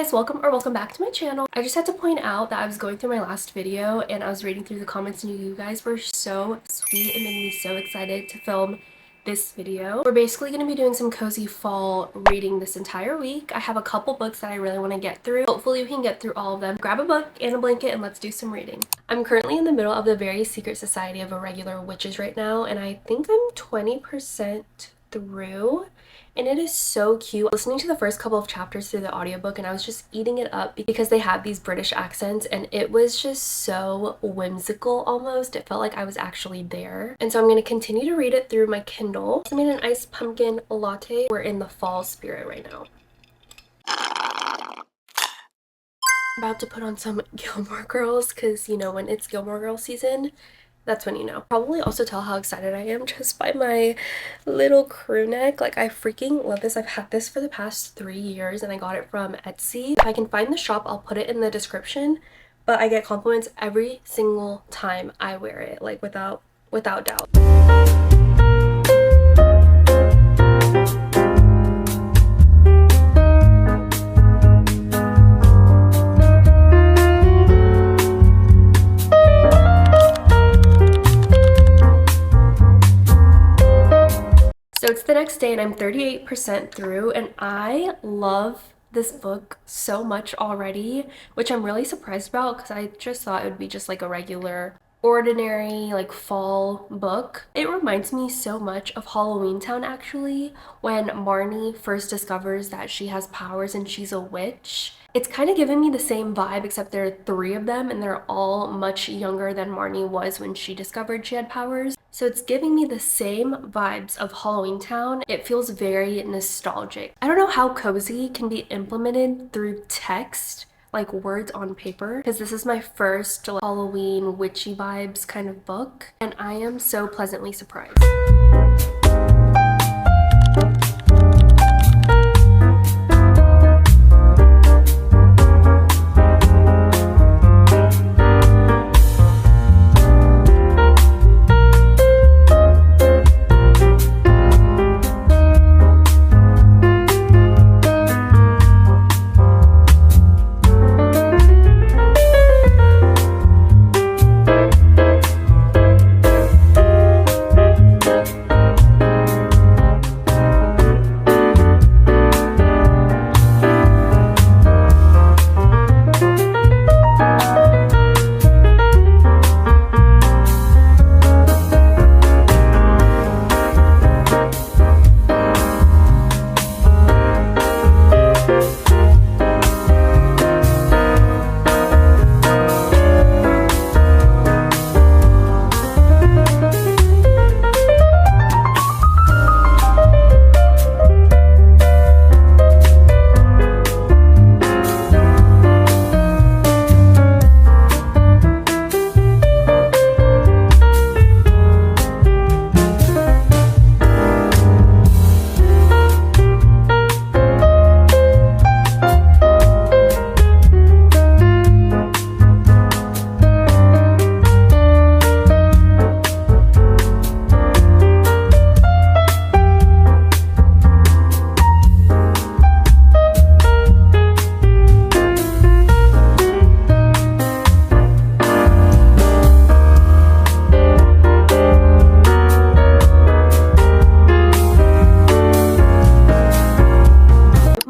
guys, welcome back to my channel. I just had to point out that I was going through my last video and I was reading through the comments and you guys were so sweet and made me so excited to film this video. We're basically going to be doing some cozy fall reading this entire week. I have a couple books that I really want to get through. Hopefully we can get through all of them. Grab a book and a blanket and let's do some reading. I'm currently in the middle of the very secret society of irregular witches right now, and I think I'm 20% through. And it is so cute. Listening to the first couple of chapters through the audiobook and I was just eating it up because they had these British accents and it was just so whimsical almost. It felt like I was actually there. And so I'm going to continue to read it through my Kindle. I made an iced pumpkin latte. We're in the fall spirit right now. About to put on some Gilmore Girls because, you know, when it's Gilmore Girls season, that's when you know. Probably also tell how excited I am just by my little crew neck. Like, I freaking love this. I've had this for the past 3 years and I got it from Etsy. If I can find the shop, I'll put it in the description. But I get compliments every single time I wear it, like without doubt. So it's the next day and I'm 38% through and I love this book so much already, which I'm really surprised about because I just thought it would be just like a regular, ordinary, like fall book. It reminds me so much of Halloween Town actually, when Marnie first discovers that she has powers and she's a witch. It's kind of giving me the same vibe, except there are 3 of them and they're all much younger than Marnie was when she discovered she had powers. So it's giving me the same vibes of Halloween Town. It feels very nostalgic. I don't know how cozy can be implemented through text, like words on paper, because this is my first Halloween witchy vibes kind of book and I am so pleasantly surprised.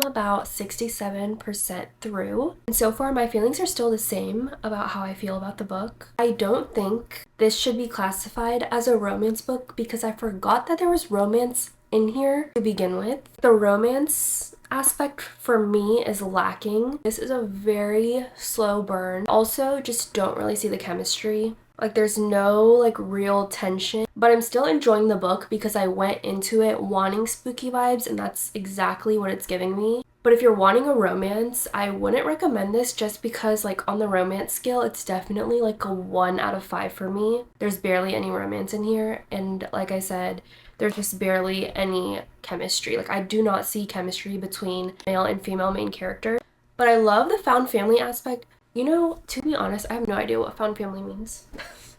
About 67% through, and so far my feelings are still the same about how I feel about the book. I don't think this should be classified as a romance book because I forgot that there was romance in here to begin with. The romance aspect for me is lacking. This is a very slow burn. Also, just don't really see the chemistry. Like, there's no like real tension, but I'm still enjoying the book because I went into it wanting spooky vibes and that's exactly what it's giving me. But if you're wanting a romance, I wouldn't recommend this just because, like, on the romance scale, it's definitely like a 1 out of 5 for me. There's barely any romance in here, and like I said, there's just barely any chemistry. Like, I do not see chemistry between male and female main characters. But I love the found family aspect. You know, to be honest, I have no idea what found family means.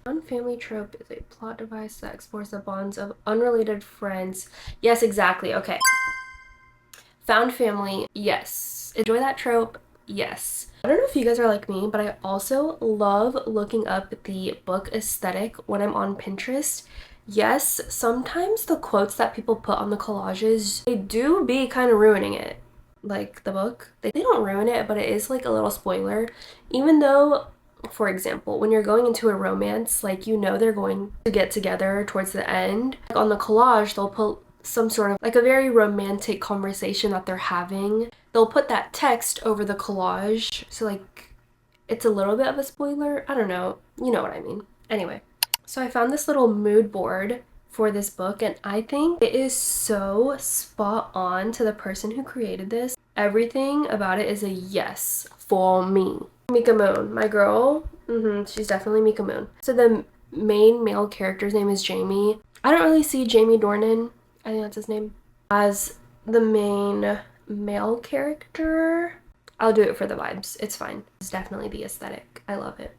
Found family trope is a plot device that explores the bonds of unrelated friends. Yes, exactly. Okay. Found family, yes. Enjoy that trope. yes. I don't know if you guys are like me, but I also love looking up the book aesthetic when I'm on Pinterest. Yes, sometimes the quotes that people put on the collages, they do be kind of ruining it. Like the book, they don't ruin it, but it is like a little spoiler. Even though, for example, when you're going into a romance, like you know they're going to get together towards the end. Like on the collage, they'll put some sort of like a very romantic conversation that they're having. They'll put that text over the collage, so like it's a little bit of a spoiler. I don't know, you know what I mean. Anyway, so I found this little mood board for this book, and I think it is so spot on to the person who created this. Everything about it is a yes for me. Mika Moon, my girl, she's definitely Mika Moon. So the main male character's name is Jamie. I don't really see Jamie Dornan, I think that's his name, as the main male character. I'll do it for the vibes. It's fine. It's definitely the aesthetic. I love it.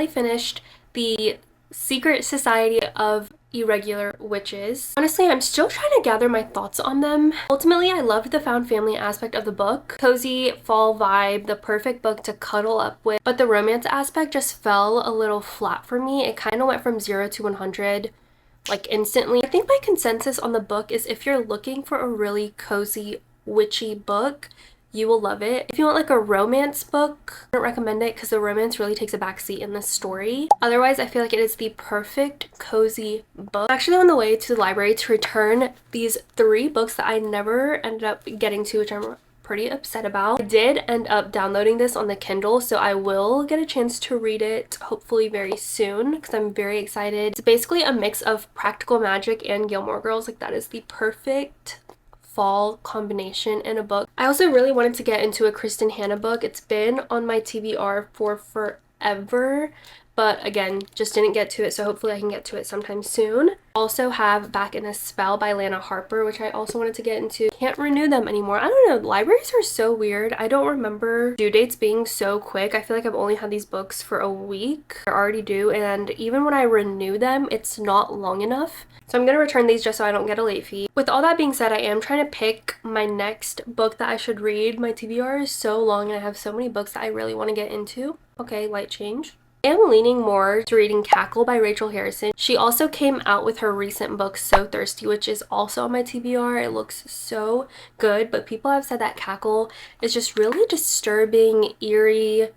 Finished the Secret Society of Irregular Witches. Honestly, I'm still trying to gather my thoughts on them. Ultimately, I loved the found family aspect of the book. Cozy fall vibe, the perfect book to cuddle up with, but the romance aspect just fell a little flat for me. It kind of went from 0 to 100 like instantly. I think my consensus on the book is if you're looking for a really cozy, witchy book, you will love it. If you want like a romance book, I don't recommend it because the romance really takes a backseat in this story. Otherwise, I feel like it is the perfect cozy book. I'm actually on the way to the library to return these 3 books that I never ended up getting to, which I'm pretty upset about. I did end up downloading this on the Kindle, so I will get a chance to read it hopefully very soon because I'm very excited. It's basically a mix of Practical Magic and Gilmore Girls. Like that is the perfect fall combination in a book. I also really wanted to get into a Kristen Hanna book. It's been on my TBR for forever, but again, just didn't get to it, so hopefully I can get to it sometime soon. Also have Back in a Spell by Lana Harper, which I also wanted to get into. Can't renew them anymore. I don't know, libraries are so weird. I don't remember due dates being so quick. I feel like I've only had these books for a week. They're already due, and even when I renew them, it's not long enough. So I'm gonna return these just so I don't get a late fee. With all that being said, I am trying to pick my next book that I should read. My TBR is so long and I have so many books that I really want to get into. Okay, light change. I am leaning more to reading Cackle by Rachel Harrison. She also came out with her recent book So Thirsty, which is also on my TBR. It looks so good, but people have said that Cackle is just really disturbing, eerie,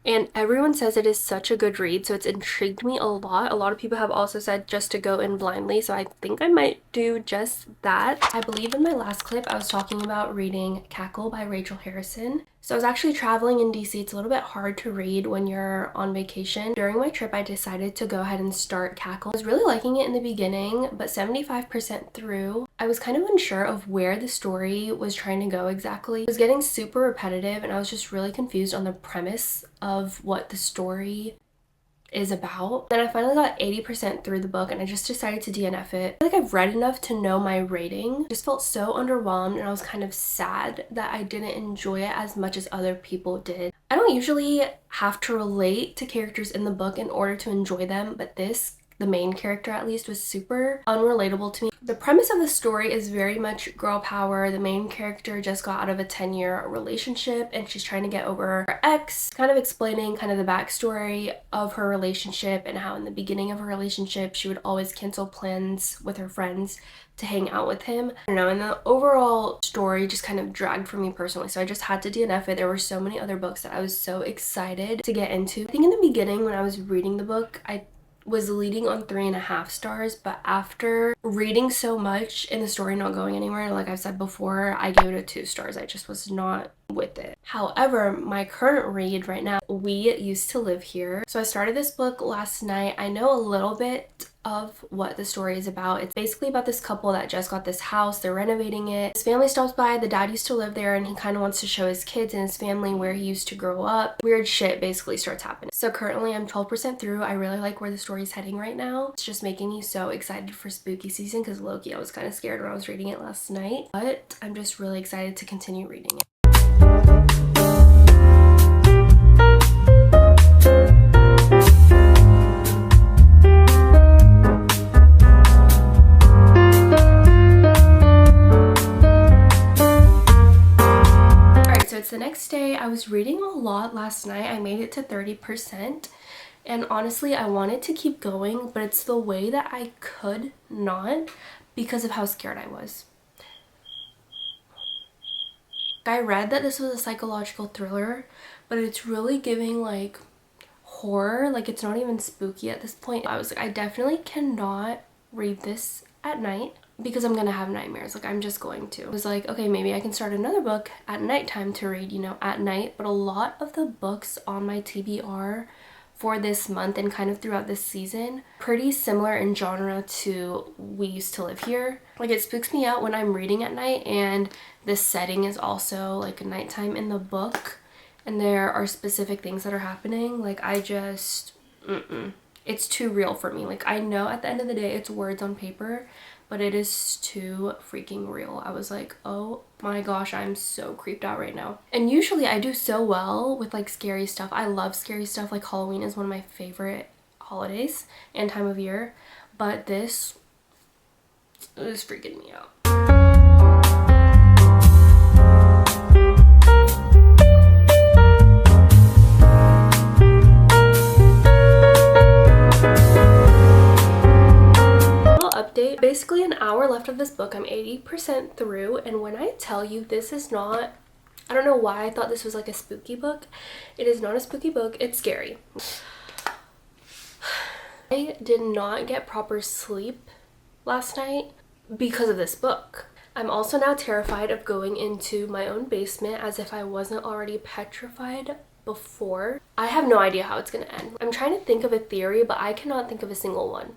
and everyone says it is such a good read, so it's intrigued me a lot. A lot of people have also said just to go in blindly, so I think I might do just that. I believe in my last clip I was talking about reading Cackle by Rachel Harrison. So I was actually traveling in DC. It's a little bit hard to read when you're on vacation. During my trip, I decided to go ahead and start Cackle. I was really liking it in the beginning, but 75% through, I was kind of unsure of where the story was trying to go exactly. It was getting super repetitive, and I was just really confused on the premise of what the story is about. Then I finally got 80% through the book and I just decided to DNF it. I feel like I've read enough to know my rating. I just felt so underwhelmed, and I was kind of sad that I didn't enjoy it as much as other people did. I don't usually have to relate to characters in the book in order to enjoy them, but this, the main character at least, was super unrelatable to me. The premise of the story is very much girl power. The main character just got out of a 10-year relationship and she's trying to get over her ex, kind of explaining kind of the backstory of her relationship and how in the beginning of her relationship she would always cancel plans with her friends to hang out with him. I don't know, and the overall story just kind of dragged for me personally, so I just had to DNF it. There were so many other books that I was so excited to get into. I think in the beginning when I was reading the book, I was leading on 3.5 stars, but after reading so much and the story not going anywhere, like I've said before, I gave it a 2 stars. I just was not with it. However, my current read right now, We Used to Live Here. So I started this book last night. I know a little bit of what the story is about. It's basically about this couple that just got this house. They're renovating it. His family stops by. The dad used to live there and he kind of wants to show his kids and his family where he used to grow up. Weird shit basically starts happening. So currently I'm 12% through. I really like where the story's heading right now. It's just making me so excited for spooky season because low-key I was kind of scared when I was reading it last night. But I'm just really excited to continue reading it. It's the next day. I was reading a lot last night. I made it to 30%. And honestly, I wanted to keep going, but it's the way that I could not because of how scared I was. I read that this was a psychological thriller, but it's really giving like horror. Like it's not even spooky at this point. I definitely cannot read this at night because I'm gonna have nightmares. Like I'm just going to. I was like, okay, maybe I can start another book at nighttime to read, you know, at night. But a lot of the books on my TBR for this month and kind of throughout this season, pretty similar in genre to We Used to Live Here. Like it spooks me out when I'm reading at night, and the setting is also like nighttime in the book, and there are specific things that are happening. Like I just, it's too real for me. Like I know at the end of the day it's words on paper, but it is too freaking real. I was like, oh my gosh, I'm so creeped out right now. And usually I do so well with like scary stuff. I love scary stuff. Like Halloween is one of my favorite holidays and time of year, but this is freaking me out. Basically an hour left of this book. I'm 80% through, and when I tell you this is not, I don't know why I thought this was like a spooky book. It is not a spooky book. It's scary. I did not get proper sleep last night because of this book. I'm also now terrified of going into my own basement, as if I wasn't already petrified before. I have no idea how it's gonna end. I'm trying to think of a theory, but I cannot think of a single one.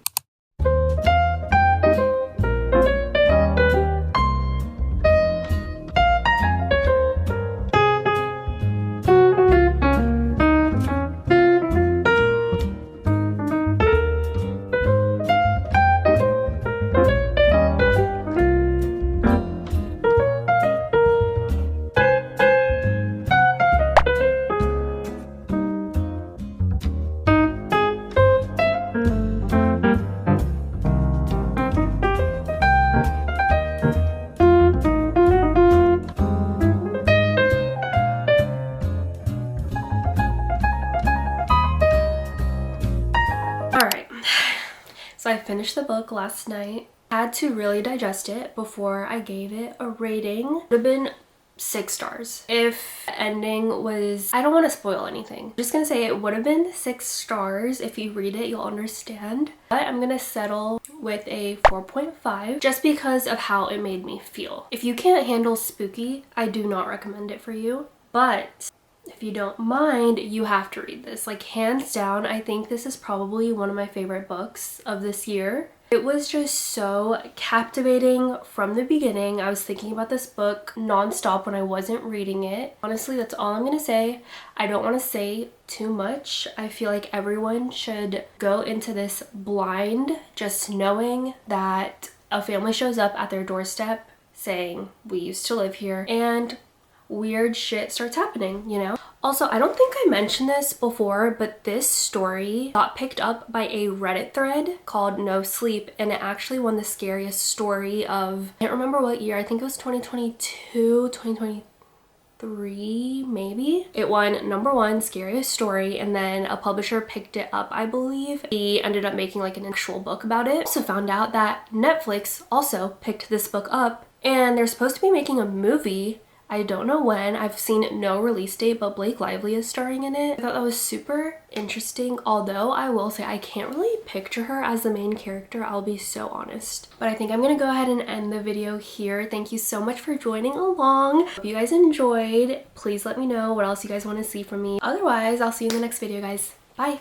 So I finished the book last night. I had to really digest it before I gave it a rating. It would have been 6 stars. If the ending was, I don't want to spoil anything. I'm just gonna say it would have been 6 stars. If you read it, you'll understand. But I'm gonna settle with a 4.5 just because of how it made me feel. If you can't handle spooky, I do not recommend it for you. But if you don't mind, you have to read this. Like hands down, I think this is probably one of my favorite books of this year. It was just so captivating from the beginning. I was thinking about this book nonstop when I wasn't reading it. Honestly, that's all I'm gonna say. I don't want to say too much. I feel like everyone should go into this blind, just knowing that a family shows up at their doorstep saying, "We used to live here," and weird shit starts happening, you know? Also, I don't think I mentioned this before, but this story got picked up by a Reddit thread called No Sleep, and it actually won the scariest story of, I can't remember what year, I think it was 2022, 2023, maybe? It won #1 scariest story, and then a publisher picked it up, I believe. He ended up making like an actual book about it. Also found out that Netflix also picked this book up, and they're supposed to be making a movie. I don't know when. I've seen no release date, but Blake Lively is starring in it. I thought that was super interesting, although I will say I can't really picture her as the main character, I'll be so honest. But I think I'm gonna go ahead and end the video here. Thank you so much for joining along. If you guys enjoyed, please let me know what else you guys want to see from me. Otherwise, I'll see you in the next video, guys. Bye!